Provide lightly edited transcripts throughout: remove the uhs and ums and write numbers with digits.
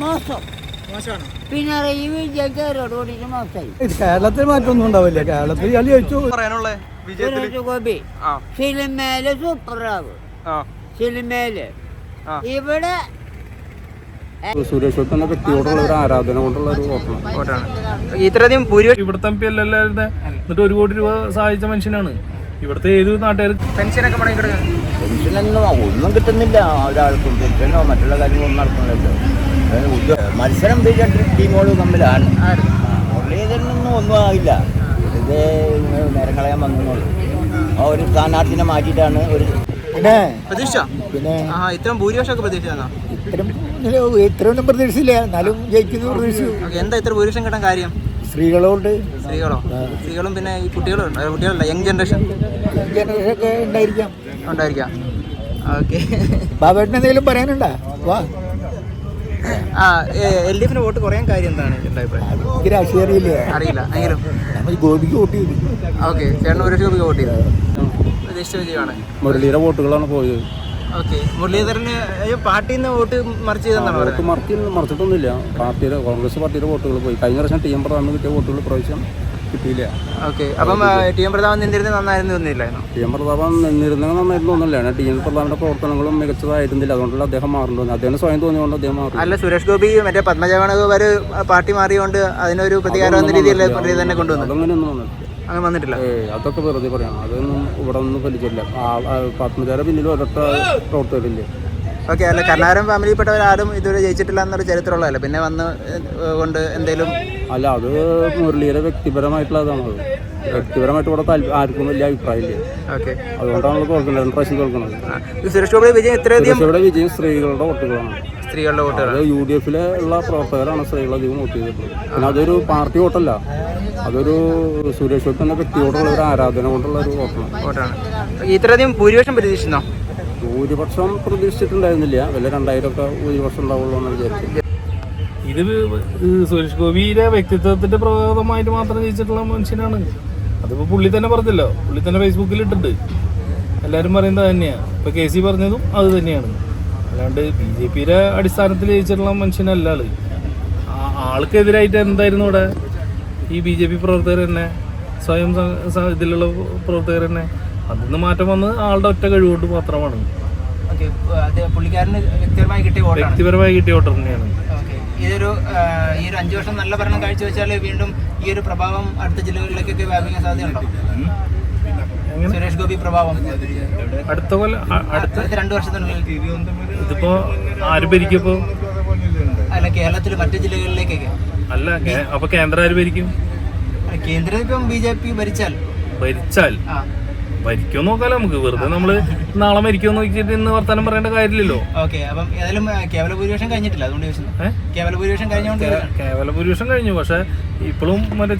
മോശം. പിണറായി വിജയത്തോട് കൂടിയിട്ട് മോശമായി. കേരളത്തിൽ മാറ്റമൊന്നും ഉണ്ടാവില്ല. കേരളത്തിൽ സുരേഷ് ഗോപി സിനിമയില് സൂപ്പറാവും. സിനിമയില് ഇവിടെ സുരേഷ് ഗോപി എന്ന വ്യക്തിയോടുള്ള ഒരു ആരാധന കൊണ്ടുള്ള ഒരു വോട്ടാണ്. ഇത്രയധികം ഇവിടുത്തെ എം പി അല്ലാതെ എന്നിട്ട് 1 കോടി രൂപ സഹായിച്ച മനുഷ്യനാണ്. ഇവിടുത്തെ ഏത് നാട്ടുകാർക്ക് പെൻഷനൊക്കെ പെൻഷനൊന്നും ഒന്നും കിട്ടുന്നില്ല. ഒരാൾക്കും പെൻഷനോ മറ്റുള്ള കാര്യങ്ങളൊന്നും നടക്കുന്നില്ലല്ലോ. മത്സരം ടീമുകൾ തമ്മിലാണ്. മുരളീധരനൊന്നും ഒന്നും ആയില്ല. ഇത് നേരം കളയാൻ വന്നുള്ളൂ. ആ ഒരു സ്ഥാനാർത്ഥിനെ മാറ്റിയിട്ടാണ് ഒരു പ്രതീക്ഷ. ഇത്രയും ഭൂരിപക്ഷമൊക്കെ പ്രതീക്ഷിച്ചാ? ഇത്രയൊന്നും പ്രതീക്ഷിച്ചില്ല. എന്നാലും ജയിക്കുന്നു പ്രതീക്ഷിച്ചു. എന്താ ഇത്ര ഭൂരിപക്ഷം കിട്ടാൻ കാര്യം? സ്ത്രീകളുണ്ട്. സ്ത്രീകളും പിന്നെ ഈ കുട്ടികളുണ്ട്. യങ് ജനറേഷൻ ഒക്കെ ഉണ്ടായിരിക്കാം. ഓക്കെ. ബാബേട്ടന് എന്തെങ്കിലും പറയാനുണ്ടോ? വാ. LDF വോട്ട് കുറയാൻ കാര്യം എന്താണ് അറിയില്ല. ഗോപിക്ക് വോട്ട് ചെയ്തു. ഓക്കെ, ചേട്ടൻ സുരേഷ് ഗോപിക്ക് വോട്ട് ചെയ്തു. പ്രതീക്ഷിച്ച വിജയമാണ്. മുരളിയുടെ വോട്ടുകളാണ് പോയത്. ഓക്കെ, മുരളീധരന് പാർട്ടിയിൽ നിന്ന് വോട്ട് മറിച്ച് ചെയ്തെന്നാണ് പറയുന്നത്. മറിച്ചിട്ടൊന്നുമില്ല. കോൺഗ്രസ് പാർട്ടിയുടെ വോട്ടുകൾ പോയി. കഴിഞ്ഞ വർഷം TM പ്രധാനം കിട്ടിയ വോട്ടുകൾ പ്രാവശ്യം കിട്ടിയില്ല. ഓക്കെ, അപ്പം TM പ്രതാപൻ നിന്നിരുന്നത് നന്നായിരുന്നു തോന്നിയില്ലായിരുന്നു? TM പ്രതാപൻ നിന്നിരുന്നത് നന്നായിരുന്നു തോന്നില്ല. TM പ്രതാപന്റെ പ്രവർത്തനങ്ങളും മികച്ചതായിരുന്നില്ല. അതുകൊണ്ടുള്ള അദ്ദേഹം മാറുന്നു. അദ്ദേഹം സ്വയം തോന്നിയോണ്ട് അദ്ദേഹം മാറും. അല്ല, സുരേഷ് ഗോപി മറ്റേ പത്മജാവനവർ പാർട്ടി മാറിയോണ്ട് അതിനൊരു പ്രതികാരം എന്ന രീതിയിൽ തന്നെ കൊണ്ടുവന്നു. അങ്ങനെയൊന്നും വന്നിട്ടില്ല. അങ്ങനെ വന്നിട്ടില്ല. അതൊക്കെ വെറുതെ പറയാം. അതൊന്നും ഇവിടെ ഒന്നും ഫലിച്ചില്ല. പത്മജയുടെ പിന്നിൽ ഒരൊറ്റ പ്രവർത്തകരില്ലേ. ഓക്കെ, അല്ല കർണാടകം ഫാമിലിയിൽപ്പെട്ടവരാരും ഇതുവരെ ജയിച്ചിട്ടില്ല എന്നൊരു ചരിത്രമുള്ളതല്ല. പിന്നെ വന്ന് കൊണ്ട് എന്തെങ്കിലും അല്ല, അത് മുരളിയുടെ വ്യക്തിപരമായിട്ടുള്ളതാണ്. വ്യക്തിപരമായിട്ട് ഇവിടെ ആർക്കും വലിയ അഭിപ്രായമില്ല. ഓക്കെ, അതുകൊണ്ടാണ് തോൽക്കുന്നത്. 2 പ്രാവശ്യം തോൽക്കുന്നത്. സുരേഷ് ഗോപിയുടെ വിജയം വിജയം സ്ത്രീകളുടെ വോട്ടുകളാണ്. സ്ത്രീകളുടെ വോട്ടുകൾ UDF ഉള്ള പ്രവർത്തകരാണ് സ്ത്രീകൾ അധികം വോട്ട് ചെയ്തിട്ടുള്ളത്. പിന്നെ അതൊരു പാർട്ടി വോട്ടല്ല. അതൊരു സുരേഷ് ഗോപി എന്ന വ്യക്തിയോടുള്ള ഒരു ആരാധന കൊണ്ടുള്ള ഒരു വോട്ടാണ്. ഇത്രയധികം ഭൂരിപക്ഷം പ്രതീക്ഷിച്ചോ? ഭൂരിപക്ഷം പ്രതീക്ഷിച്ചിട്ടുണ്ടായിരുന്നില്ല. വല്ല 2000 ഒക്കെ ഭൂരിപക്ഷം ഉണ്ടാവുള്ളൂ എന്ന് വിചാരിച്ചു. ഇത് സുരേഷ് ഗോപിയുടെ വ്യക്തിത്വത്തിന്റെ പ്രഭാവമായിട്ട് മാത്രം ജയിച്ചിട്ടുള്ള മനുഷ്യനാണ്. അതിപ്പോ പുള്ളി തന്നെ പറഞ്ഞല്ലോ. പുള്ളി തന്നെ ഫേസ്ബുക്കിൽ ഇട്ടിട്ട് എല്ലാവരും പറയുന്നത് തന്നെയാണ്. ഇപ്പൊ KC പറഞ്ഞതും അത് തന്നെയാണ്. അല്ലാണ്ട് BJPയുടെ അടിസ്ഥാനത്തിൽ ജയിച്ചിട്ടുള്ള മനുഷ്യനല്ല ആള്. ആൾക്കെതിരായിട്ട് എന്തായിരുന്നു ഇവിടെ ഈ BJP പ്രവർത്തകർ തന്നെ, സ്വയം ഇതിലുള്ള പ്രവർത്തകർ തന്നെ. അതിന്ന് മാറ്റം വന്ന് ആളുടെ ഒറ്റ കഴിവുകൊണ്ട് മാത്രമാണ്. വ്യക്തിപരമായി കിട്ടിയ വോട്ടർ തന്നെയാണ്. ഇതൊരു ഈ ഒരു 5 വർഷം നല്ല ഭരണം കാഴ്ചവെച്ചാൽ വീണ്ടും ഈ ഒരു പ്രഭാവം അടുത്ത ജില്ലകളിലേക്കൊക്കെ വ്യാപിക്കാൻ സാധ്യതയുണ്ടോ? സുരേഷ് ഗോപി പ്രഭാവം അടുത്ത കൊല്ലം, അടുത്ത 2 വർഷത്തിനുള്ളിൽ ഇതിപ്പോ ആര് ഭരിക്കപ്പോ? അല്ല, കേരളത്തിൽ മറ്റു ജില്ലകളിലേക്കൊക്കെ. അല്ല, അപ്പൊ കേന്ദ്രം ആര് ഭരിക്കും? കേന്ദ്രം ഇപ്പം BJP ഭരിച്ചാൽ ഭരിക്കുമെന്ന് നോക്കാലോ നമുക്ക്. വെറുതെ നമ്മള് നാളെ മരിക്കുമെന്ന് നോക്കിയിട്ട് ഇന്ന് വർത്താനം പറയേണ്ട കാര്യമില്ലല്ലോ. ഓക്കെ, അപ്പം ഏതായാലും കേവല ഭൂരിപക്ഷം കഴിഞ്ഞിട്ടില്ല. അതുകൊണ്ട് കേവല ഭൂരിപക്ഷം കഴിഞ്ഞു. പക്ഷെ ഇപ്പോഴും മറ്റേ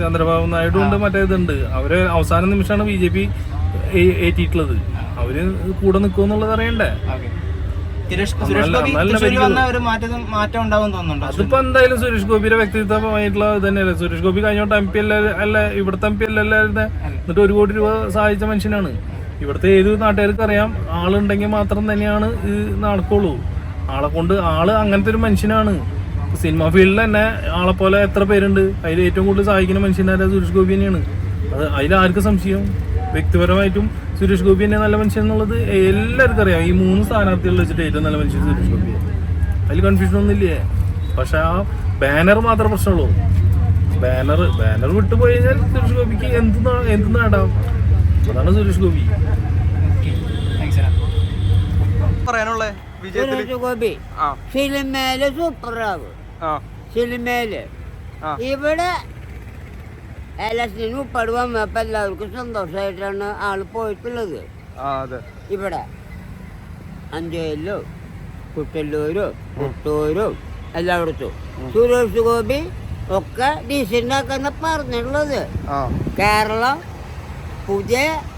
ചന്ദ്രബാബു നായിഡു ഉണ്ട്, മറ്റേ ഇതുണ്ട്. അവര് അവസാന നിമിഷമാണ് BJP ഏറ്റിട്ടുള്ളത്. അവര് കൂടെ നിൽക്കുമെന്നുള്ളത് അറിയണ്ടേ. അതിപ്പോ എന്തായാലും സുരേഷ് ഗോപിയുടെ വ്യക്തിത്വമായിട്ടുള്ള ഇത് തന്നെയല്ലേ. സുരേഷ് ഗോപി കഴിഞ്ഞോട്ട് MP അല്ല, ഇവിടുത്തെ MP അല്ലാതെ എന്നിട്ട് 1 കോടി രൂപ സഹായിച്ച മനുഷ്യനാണ്. ഇവിടുത്തെ ഏത് നാട്ടുകാർക്ക് അറിയാം. ആളുണ്ടെങ്കിൽ മാത്രം തന്നെയാണ് ഇത് നടക്കുള്ളൂ. ആളെ കൊണ്ട് അങ്ങനത്തെ ഒരു മനുഷ്യനാണ്. സിനിമ ഫീൽഡിൽ തന്നെ ആളെ പോലെ എത്ര പേരുണ്ട്. അതിൽ ഏറ്റവും കൂടുതൽ സഹായിക്കുന്ന മനുഷ്യനായ സുരേഷ് ഗോപി തന്നെയാണ്. അതിലാർക്ക് സംശയം? വ്യക്തിപരമായിട്ടും സുരേഷ് ഗോപി തന്നെ നല്ല മനുഷ്യൻ എന്നുള്ളത് എല്ലാവർക്കും അറിയാം. ഈ 3 സ്ഥാനാർത്ഥികൾ വെച്ചിട്ട് ഏറ്റവും നല്ല മനുഷ്യൻ സുരേഷ് ഗോപിയാണ്. അതിൽ കൺഫ്യൂഷൻ ഒന്നുമില്ലേ. പക്ഷെ ആ ബാനർ മാത്രമേ പ്രശ്നമുള്ളൂ. ബാനർ വിട്ടുപോയി കഴിഞ്ഞാൽ സുരേഷ് ഗോപിക്ക് എന്ത് നേടാം. അതാണ് സുരേഷ് ഗോപി. സുരേഷ് ഗോപി സിനിമയില് സൂപ്പറാവും. സിനിമയില് ഇവിടെ ഇലക്ഷന് ഉൾപ്പെടുവാൻ അപ്പൊ എല്ലാവർക്കും സന്തോഷമായിട്ടാണ് ആള് പോയിട്ടുള്ളത്. ഇവിടെ അഞ്ചലിലും കുട്ടല്ലൂരും പുത്തൂരും എല്ലായിടത്തും സുരേഷ് ഗോപി ഒക്കെ ഡീസന്റ് ആക്കാന്ന് പറഞ്ഞിട്ടുള്ളത്. കേരളം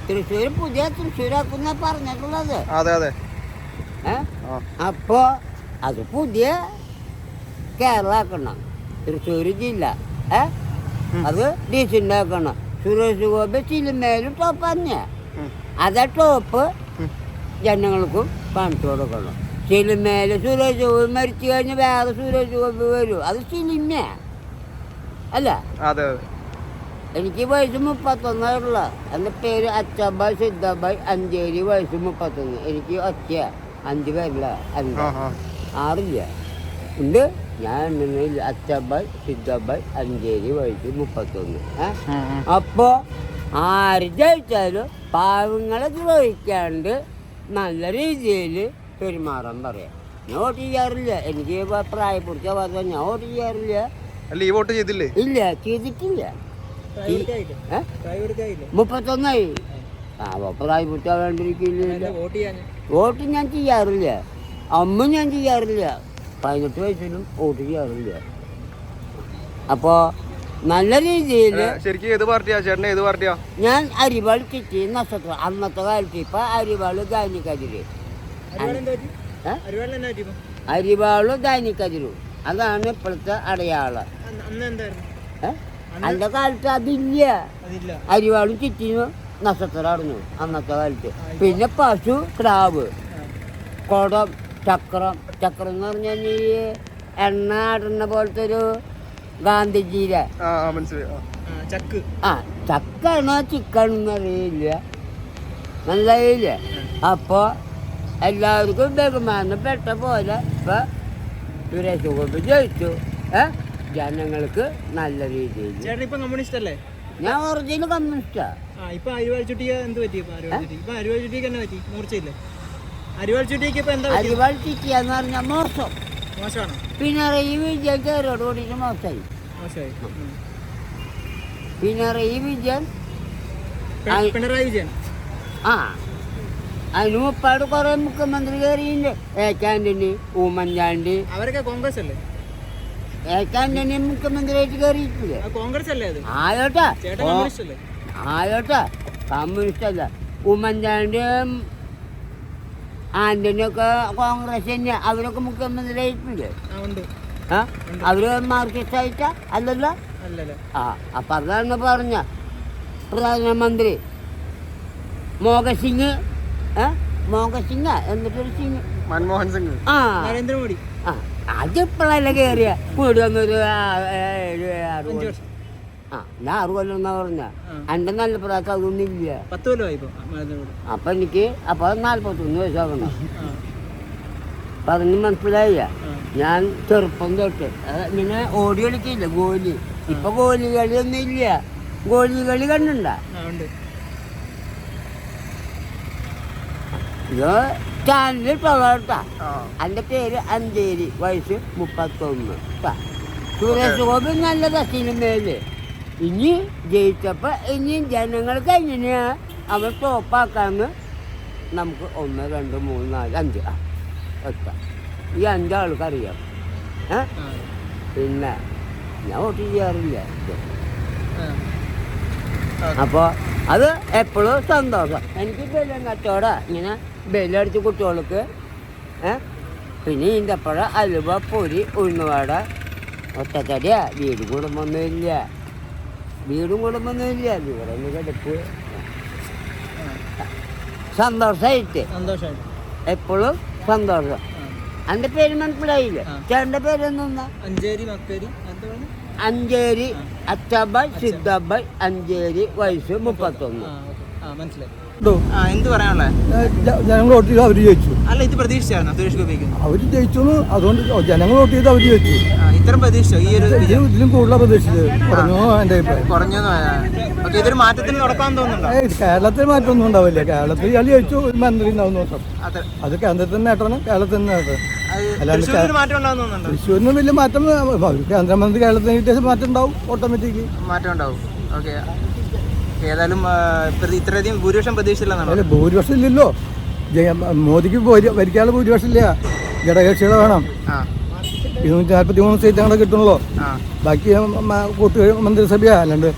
തൃശ്ശൂരാക്കുന്ന പറഞ്ഞിട്ടുള്ളത്. അപ്പോ അത് പുതിയ കേരളം ആക്കണം. തൃശ്ശൂർ ജില്ല അത് ഡീസന്റ് ആക്കണം. സുരേഷ് ഗോപി സിനിമയിലും ടോപ്പ് തന്നെ. അതാ ടോപ്പ് ജനങ്ങൾക്കും കാണിച്ചു കൊടുക്കണം. സിനിമയില് സുരേഷ് ഗോപി മരിച്ചു കഴിഞ്ഞ് വേറെ സുരേഷ് ഗോപി വരും. അത് സിനിമ അല്ല. അതെ അതെ. എനിക്ക് വയസ്സ് 31 എൻ്റെ പേര് അച്ഛബായ് സിദ്ധാബായ് അഞ്ചേരി വയസ്സ് 31. എനിക്ക് ഒറ്റ 5 പേരില്ല 6 ഉണ്ട്. ഞാൻ എണ്ണയില്ല. അച്ഛബായ് സിദ്ധാബായ് അഞ്ചേരി വയസ്സ് 31. അപ്പോൾ ആര് ജയിച്ചാലും പാവങ്ങളെ ദ്രോഹിക്കാണ്ട് നല്ല രീതിയിൽ പെരുമാറാൻ പറയാം. ഞാൻ വോട്ട് ചെയ്യാറില്ല. എനിക്ക് പ്രായപൂർത്തി ആവാതെ ഞാൻ വോട്ട് ചെയ്യാറില്ല. അല്ല ഈ വോട്ട് ചെയ്തില്ലേ? ഇല്ല, ചെയ്തിട്ടില്ല. 31 പ്രായപൂർത്തി ആവാണ്ടിരിക്കില്ല. വോട്ട് ഞാൻ ചെയ്യാറില്ല. അമ്മ ഞാൻ ചെയ്യാറില്ല. 18 വയസ്സിലും വോട്ട് ചെയ്യാറില്ല. അപ്പോൾ നല്ല രീതിയിൽ ശരിക്കും ഏത് പാർട്ടിയാ ചേട്ടൻ? ഏത് പാർട്ടിയാ? ഞാൻ അരിവാൾ ചിറ്റി നക്ഷത്രം. അന്നത്തെ കാലത്ത് ഇപ്പൊ അരിവാള് ധാന്യക്കതിര്, അരിവാള് ധാന്യക്കതിരു, അതാണ് ഇപ്പോഴത്തെ അടയാളം. അന്നത്തെ കാലത്ത് അതില്ല. അരിവാളും ചിറ്റിനും നക്ഷത്രമായിരുന്നു അന്നത്തെ കാലത്ത്. പിന്നെ പശു, ക്രാവ്, കുടം, ചക്രം. ചക്രം എന്ന് പറഞ്ഞാൽ ഈ എണ്ണ ആടുന്ന പോലത്തെ ഒരു ഗാന്ധിജിയുടെ ചക്കാണോ ചിക്കണെന്ന് അറിയില്ല, മനസ്സിലായില്ല. അപ്പോൾ എല്ലാവർക്കും ബഹുമാനപ്പെട്ട പോലെ ഇപ്പൊ സുരേഷ് ഗോപി ജയിച്ചു. ജനങ്ങൾക്ക് നല്ല രീതിയിൽ. കമ്മ്യൂണിസ്റ്റ് അല്ലേ? ഞാൻ ഒറിജിനൽ കമ്മ്യൂണിസ്റ്റാ. അരിവാൾ ചുറ്റിയെന്ന് പറഞ്ഞാൽ മോശം. പിണറായി വിജയൻ കയറോട് കൂടിയിട്ട് മോശമായി. പിണറായി വിജയൻ ആ അതിന് മുപ്പാട് കുറെ മുഖ്യമന്ത്രി കയറിയില്ലേ. ആന്റണി, ഉമ്മൻചാണ്ടി, അവരൊക്കെ കോൺഗ്രസ് അല്ലേ? ആന്റണി മുഖ്യമന്ത്രിയായിട്ട് കയറിയിട്ടില്ലേ? കോൺഗ്രസ് അല്ലേ? ആയോട്ടെ ആയോട്ടെ, കമ്മ്യൂണിസ്റ്റ് അല്ല. ഉമ്മൻചാണ്ടിയും ആന്റണിയൊക്കെ കോൺഗ്രസ് തന്നെ. അവരൊക്കെ മുഖ്യമന്ത്രി ആയിട്ടില്ലേ? അവര് മാർക്സിസ്റ്റ് ആയിട്ടാ? അല്ലല്ലോ. അപ്പൊ അതാണ് പറഞ്ഞ പ്രധാനമന്ത്രി മോഹൻ സിംഗ്, എന്നിട്ടൊരു സിംഗ്, മൻമോഹൻ സിംഗ്, നരേന്ദ്രമോദി. അതിപ്പോഴല്ലേ കയറിയ കൂടി വന്നൊരു 6 കൊല്ലം എന്നാ പറഞ്ഞ. എന്റെ നല്ല പ്രായം അതൊന്നുമില്ല. 10 കൊല്ലമായി. അപ്പൊ എനിക്ക് 41 വയസ്സാകണം. പറഞ്ഞ് മനസ്സിലായില്ല. ഞാൻ ചെറുപ്പം തൊട്ട് ഇങ്ങനെ ഓടി കളിക്കില്ല ഗോലി. ഇപ്പൊ ഗോലി കളിയൊന്നും ഇല്ല. ഗോലി കളി കണ്ടുണ്ട? ഇത് ചാനലിൽ തൊള്ളാട്ടാ. എൻ്റെ പേര് അഞ്ചേരി, വയസ്സ് 31. സുരേഷ് ഗോപി നല്ലതാ സിനിമയില്. ഇനി ജയിച്ചപ്പോൾ ഇനിയും ജനങ്ങൾക്ക് എങ്ങനെയാ അവർ ടോപ്പാക്കാന്ന് നമുക്ക് 1, 2, 3, 4, 5 ഒറ്റ ഈ 5 ആൾക്കറിയാം. പിന്നെ ഞാൻ വോട്ട് ചെയ്യാറില്ല. അപ്പോൾ അത് എപ്പോഴും സന്തോഷം. എനിക്ക് ബെല്ലും കച്ചവടം ഇങ്ങനെ ബെല്ലടിച്ച് കുട്ടികൾക്ക്. പിന്നെ ഈന്തപ്പഴ, അലുവ, പൊരി, ഉഴുന്നുവാട, ഒറ്റക്കടിയാ. വീടും കുടുംബമൊന്നുമില്ല. ഇവിടെ കിടപ്പ്. സന്തോഷമായിട്ട് എപ്പോഴും സന്തോഷം. എൻ്റെ പേര് മനസ്സിലായില്ലേ? ചേട്ടൻ്റെ പേരെന്താ? അഞ്ചേരി അച്ഛബായ് സിദ്ധാബായ് അഞ്ചേരി, വയസ്സ് 31. മനസ്സിലായി. എന്ത് പറയാനുള്ള? ജനങ്ങൾ വോട്ട് ചെയ്ത് അവർ ജയിച്ചു. അല്ല, ഇത് പ്രതീക്ഷിച്ചായിരുന്നു സുരേഷ് ഗോപിക്ക്? അവർ ജയിച്ചു, അതുകൊണ്ട് ജനങ്ങൾ വോട്ട് ചെയ്ത് അവർ ജയിച്ചു. ഇത്രയും പ്രതീക്ഷിച്ചോ? ഈ ഒരു ഇതിലും കൂടുതലാണ് പ്രതീക്ഷിച്ചത്. കുറഞ്ഞു എൻ്റെ അഭിപ്രായം. കുറഞ്ഞു. ഇതൊരു മാറ്റത്തിന് നടക്കാൻ തോന്നുന്നുണ്ടോ? കേരളത്തിൽ മാറ്റമൊന്നും ഉണ്ടാവില്ല. കേരളത്തിൽ ഇയാൾ ജയിച്ചു, ഒരു മന്ത്രി ഉണ്ടാവും നോക്കാം. അത് കേന്ദ്രത്തിൽ നേട്ടമാണ്, കേരളത്തിൽ നേട്ടം. അല്ലാണ്ട് മാറ്റം ഉണ്ടാകുന്നുണ്ടോ? തൃശ്ശൂരിനും വലിയ മാറ്റം. കേന്ദ്രമന്ത്രി കേരളത്തിന് കിട്ടിയ മാറ്റം ഉണ്ടാവും, ഓട്ടോമാറ്റിക്കലി മാറ്റം ഉണ്ടാവും. ഓക്കെ. ഏതായാലും ഇത്രയധികം ഭൂരിപക്ഷം പ്രതീക്ഷിച്ചില്ലെന്നാണ്. ഭൂരിപക്ഷം ഇല്ലല്ലോ. മോദിക്ക് ഭരിക്കാനുള്ള ഭൂരിപക്ഷം ഇല്ല. ഘടകകക്ഷികളെ വേണം. 243 സീറ്റ് അങ്ങനെ കിട്ടുള്ളൂ. ബാക്കി മന്ത്രിസഭയാ. അല്ലാണ്ട്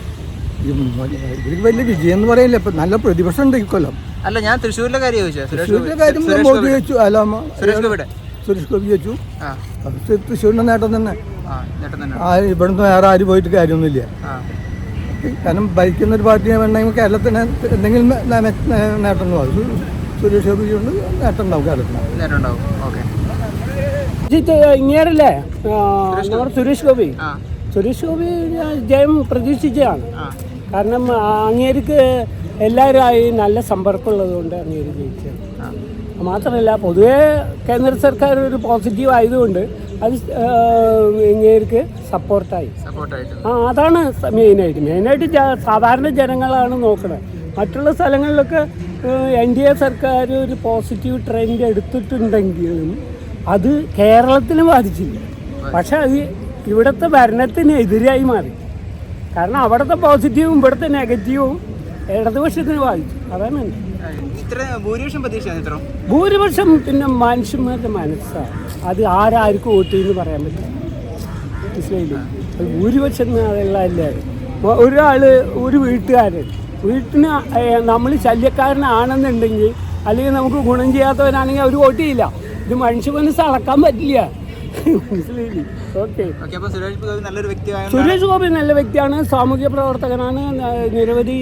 ഇവർക്ക് വലിയ വിജയം എന്ന് പറയില്ല. ഇപ്പൊ നല്ല പ്രതിപക്ഷം ഉണ്ട് ഇക്കൊല്ലം. അല്ല, ഞാൻ തൃശ്ശൂരിലെ കാര്യം ചോദിച്ചു. തൃശ്ശൂരിന്റെ കാര്യം മോദി ജയിച്ചു. അല്ല, സുരേഷ് ഗോപി ജയിച്ചു. തൃശ്ശൂരിന്റെ നേട്ടം തന്നെ. ഇവിടുന്ന് വേറെ ആരും പോയിട്ട് കാര്യമൊന്നുമില്ല. കാരണം ഭരിക്കുന്ന ഒരു പാർട്ടിയെ വേണമെങ്കിൽ കേരളത്തിന് എന്തെങ്കിലും നേട്ടം ഉണ്ടാവും. സുരേഷ് ഗോപി കൊണ്ട് നേട്ടം ഉണ്ടാവും കേരളത്തിന്. നേട്ടം ഉണ്ടാവും. ഓക്കെ. ഇങ്ങേരല്ലേ നമ്മുടെ സുരേഷ് ഗോപി ജയം പ്രതീക്ഷിച്ചതാണ്. കാരണം അങ്ങേർക്ക് എല്ലാവരുമായി നല്ല സമ്പർക്കമുള്ളത് കൊണ്ട് അങ്ങേര് ജയിച്ചത്. മാത്രമല്ല പൊതുവേ കേന്ദ്ര സർക്കാർ ഒരു പോസിറ്റീവ് ആയതുകൊണ്ട് അത് ഇങ്ങേർക്ക് സപ്പോർട്ടായി. അതാണ് മെയിനായിട്ട് സാധാരണ ജനങ്ങളാണ് നോക്കുന്നത്. മറ്റുള്ള സ്ഥലങ്ങളിലൊക്കെ NDA സർക്കാർ ഒരു പോസിറ്റീവ് ട്രെൻഡ് എടുത്തിട്ടുണ്ടെങ്കിലും അത് കേരളത്തിന് ബാധിച്ചില്ല. പക്ഷെ അത് ഇവിടുത്തെ ഭരണത്തിന് എതിരായി മാറി. കാരണം അവിടുത്തെ പോസിറ്റീവും ഇവിടുത്തെ നെഗറ്റീവും ഇടതുപക്ഷത്തിന് ബാധിച്ചു. അതാണ് ഭൂരിപക്ഷം പിന്നെ മനുഷ്യന്മാരുടെ മനസ്സാണ്. അത് ആരാർക്കും വോട്ട് ചെയ്യുമെന്ന് പറയാൻ പറ്റില്ല. മനസ്സിലായില്ലേ? അത് ഭൂരിപക്ഷം അതെല്ലാം ഒരാൾ ഒരു വീട്ടിന് നമ്മൾ ശല്യക്കാരനാണെന്നുണ്ടെങ്കിൽ അല്ലെങ്കിൽ നമുക്ക് ഗുണം ചെയ്യാത്തവനാണെങ്കിൽ അവർ വോട്ട് ചെയ്യില്ല. ഇത് മനുഷ്യ മനസ്സ് അളക്കാൻ പറ്റില്ല. മനസ്സിലായില്ലേ? ഓക്കെ. സുരേഷ് ഗോപി നല്ല വ്യക്തിയാണ്, സാമൂഹ്യ പ്രവർത്തകനാണ്, നിരവധി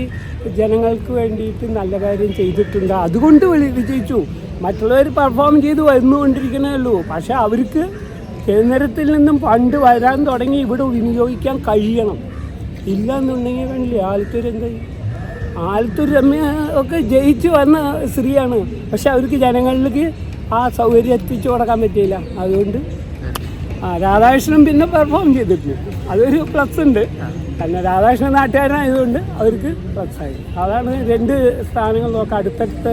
ജനങ്ങൾക്ക് വേണ്ടിയിട്ട് നല്ല കാര്യം ചെയ്തിട്ടുണ്ട്. അതുകൊണ്ട് വിജയിച്ചു. മറ്റുള്ളവർ പെർഫോം ചെയ്ത് വന്നുകൊണ്ടിരിക്കുന്നേ ഉള്ളൂ. പക്ഷെ അവർക്ക് കേന്ദ്രത്തിൽ നിന്നും ഫണ്ട് വരാൻ തുടങ്ങി ഇവിടെ വിനിയോഗിക്കാൻ കഴിയണം. ഇല്ല എന്നുണ്ടെങ്കിൽ കണ്ടില്ലേ ആലത്തൂർ എന്തായി? ആലത്തൂർ രമ്യ ഒക്കെ ജയിച്ചു വന്ന സ്ത്രീയാണ്. പക്ഷെ അവർക്ക് ജനങ്ങളിലേക്ക് ആ സൗകര്യം എത്തിച്ചു കൊടുക്കാൻ പറ്റിയില്ല. അതുകൊണ്ട് രാധാകൃഷ്ണൻ പിന്നെ പെർഫോം ചെയ്തിട്ടുണ്ട്. അതൊരു പ്ലസ് ഉണ്ട്. കാരണം രാധാകൃഷ്ണൻ നാട്ടുകാരനായതുകൊണ്ട് അവർക്ക് പ്ലസ്സായി. അതാണ് 2 സ്ഥാനങ്ങൾ നോക്കാം. അടുത്തടുത്ത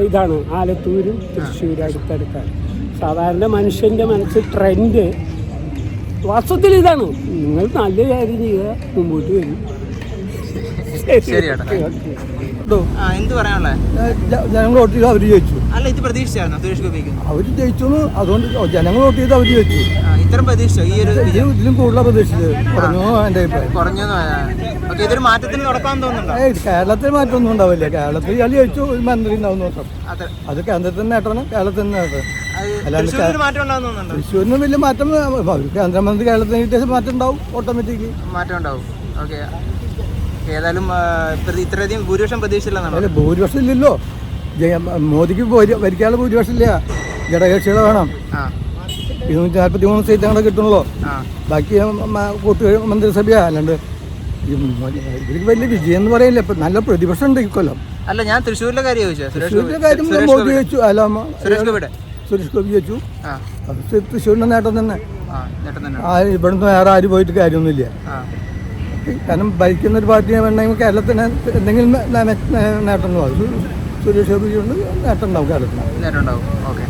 ഇതാണ് ആലത്തൂരും തൃശ്ശൂരും അടുത്തടുത്താണ്. സാധാരണ മനുഷ്യൻ്റെ മനസ്സ് ട്രെൻഡ് വാസ്തവത്തിൽ ഇതാണ്. നിങ്ങൾ നല്ല കാര്യം ചെയ്യുക, മുമ്പോട്ട് വരും. എന്ത് പറയാനുള്ളത്? ജനങ്ങൾ വോട്ട് ചെയ്ത് അവർ ജയിച്ചു. അല്ല, ഇത് പ്രതീക്ഷിച്ചായിരുന്നു സുരേഷ് ഗോപിക്ക്? അവർ ജയിച്ചു, അതുകൊണ്ട് ജനങ്ങൾ വോട്ട് ചെയ്ത് അവർ ജയിച്ചു. ഇത്രയും പ്രതീക്ഷിച്ചോ? ഈ ഒരു ഇതിലും കൂടുതലാണ് പ്രതീക്ഷിച്ചത്. കുറഞ്ഞു എൻ്റെ അഭിപ്രായം. കുറഞ്ഞു. ഇതൊരു മാറ്റത്തിന് തുടക്കാന്ന് തോന്നുന്നുണ്ടോ? കേരളത്തിൽ മാറ്റമൊന്നും ഉണ്ടാവില്ല. കേരളത്തിൽ ഇയാൾ ജയിച്ചു, ഒരു മന്ത്രി ഉണ്ടാവും നോക്കാം. അത് കേന്ദ്രത്തിൽ നേട്ടമാണ്, കേരളത്തിൽ നേട്ടം. അല്ലാണ്ട് തൃശ്ശൂരിന് വലിയ മാറ്റം. കേന്ദ്രമന്ത്രി കേരളത്തിന് കിട്ടിയ മാറ്റം ഉണ്ടാവും, ഓട്ടോമാറ്റിക്കലി മാറ്റം ഉണ്ടാവും. ഓക്കെ. ഏതായാലും ഇത്രയധികം ഭൂരിപക്ഷം പ്രതീക്ഷിച്ചില്ലെന്നാണ്. ഭൂരിപക്ഷം ഇല്ലല്ലോ. മോദിക്ക് ഭരിക്കാനുള്ള ഭൂരിപക്ഷം ഇല്ല. ഘടകകക്ഷികളെ വേണം. 243 സീറ്റ് അങ്ങനെ കിട്ടണല്ലോ. ബാക്കി മന്ത്രിസഭയാ. അല്ലാണ്ട് ഇവർക്ക് വലിയ വിജയം എന്ന് പറയില്ല. ഇപ്പൊ നല്ല പ്രതിപക്ഷം ഉണ്ട് ഇക്കൊല്ലം. അല്ല, ഞാൻ തൃശ്ശൂരിലെ കാര്യം ചോദിച്ചത്. തൃശ്ശൂരിന്റെ കാര്യം മോദി ജയിച്ചു. അല്ല, സുരേഷ് ഗോപി ജയിച്ചു. തൃശ്ശൂരിന്റെ നേട്ടം തന്നെ. ഇവിടുന്ന് വേറെ ആരും പോയിട്ട് കാര്യമൊന്നുമില്ല. കാരണം ഭരിക്കുന്ന ഒരു പാർട്ടിയെ വേണമെങ്കിൽ കേരളത്തിന് എന്തെങ്കിലും നേട്ടം ഉണ്ടാവും. സുരേഷ് ഗോപി കൊണ്ട് നേട്ടം ഉണ്ടാവും, കേരളത്തിന് നേട്ടം ഉണ്ടാവും. ഓക്കെ.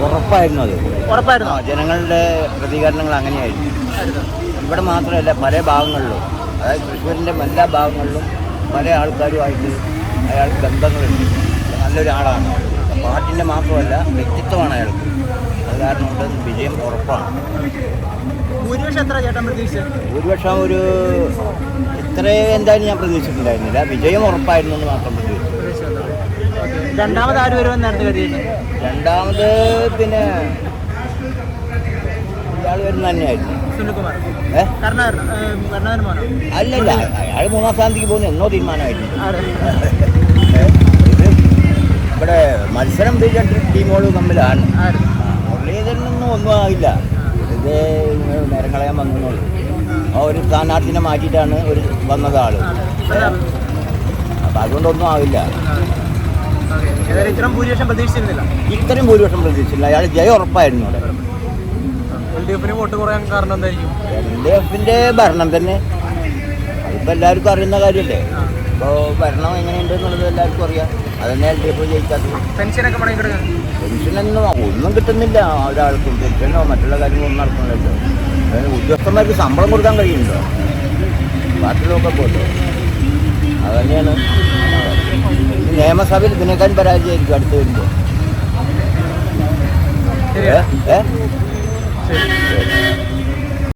ഉറപ്പായിരുന്നു അത്. ഉറപ്പായിരുന്നു. ജനങ്ങളുടെ പ്രതികരണങ്ങൾ അങ്ങനെയായിരുന്നു. ഇവിടെ മാത്രമല്ല, പല ഭാഗങ്ങളിലും, അതായത് തൃശ്ശൂരിൻ്റെ എല്ലാ ഭാഗങ്ങളിലും പല ആൾക്കാരുമായിട്ട് അയാൾക്ക് ബന്ധങ്ങളുണ്ട്. നല്ലൊരാളാണ്. പാർട്ടിൻ്റെ മാത്രമല്ല, വ്യക്തിത്വമാണ് അയാൾക്ക്. അത് കാരണം കൊണ്ട് വിജയം ഉറപ്പാണ്. ഭൂരിപക്ഷം എത്ര ചേട്ടൻ പ്രതീക്ഷിച്ചത്? ഭൂരിപക്ഷം ഒരു ഇത്രയും എന്തായാലും ഞാൻ പ്രതീക്ഷിച്ചിട്ടുണ്ടായിരുന്നില്ല. വിജയം ഉറപ്പായിരുന്നു എന്ന് മാത്രം പ്രതീക്ഷിച്ചു. രണ്ടാമത് ആര് വരുമെന്നായിരുന്നു കരുതിയത്? രണ്ടാമത് പിന്നെ ഇയാൾ വരുന്ന തന്നെയായിരുന്നു. സുനിൽകുമാർ. അല്ലല്ല, അയാൾ 3-ാം സ്ഥാനത്തേക്ക് പോകുന്ന എന്നോ തീരുമാനമായിരുന്നു. ഇത് ഇവിടെ മത്സരം 2 ടീമുകളും തമ്മിലാണ്. മുരളീധരനൊന്നും ഒന്നും ആയില്ല. ഇത് നേരം കളയാൻ വന്നുള്ളൂ. ആ ഒരു സ്ഥാനാർത്ഥിനെ മാറ്റിയിട്ടാണ് വന്നത് ആള്. അപ്പം അതുകൊണ്ടൊന്നും ആവില്ല. ഇത്രയും ഭൂരിപക്ഷം പ്രതീക്ഷിച്ചിരുന്നില്ല. ഇത്രയും ഭൂരിപക്ഷം പ്രതീക്ഷിച്ചില്ല. അയാൾ ജയം ഉറപ്പായിരുന്നു. അവിടെ LDF വോട്ട് കുറയാൻ കാരണം എന്തായിരിക്കും? LDFന്റെ ഭരണം തന്നെ. അതിപ്പോൾ എല്ലാവർക്കും അറിയുന്ന കാര്യമല്ലേ. ഇപ്പോൾ ഭരണം എങ്ങനെയുണ്ട് എന്നുള്ളത് എല്ലാവർക്കും അറിയാം. അതന്നെ LDF ജയിക്കാത്തത്. പെൻഷനൊക്കെ പെൻഷനൊന്നും ഒന്നും കിട്ടുന്നില്ല ഒരാൾക്കും. പെൻഷനോ മറ്റുള്ള കാര്യങ്ങളൊന്നും നടക്കുന്നില്ലല്ലോ. ഉദ്യോഗസ്ഥന്മാർക്ക് ശമ്പളം കൊടുക്കാൻ കഴിയുന്നുണ്ടോ? ബാക്കിയുള്ളതൊക്കെ പോലും അത് തന്നെയാണ്. നിയമസഭയിൽ ഇതിനേക്കാൾ പരാജയമായിരിക്കും അടുത്ത് വരുമ്പോൾ.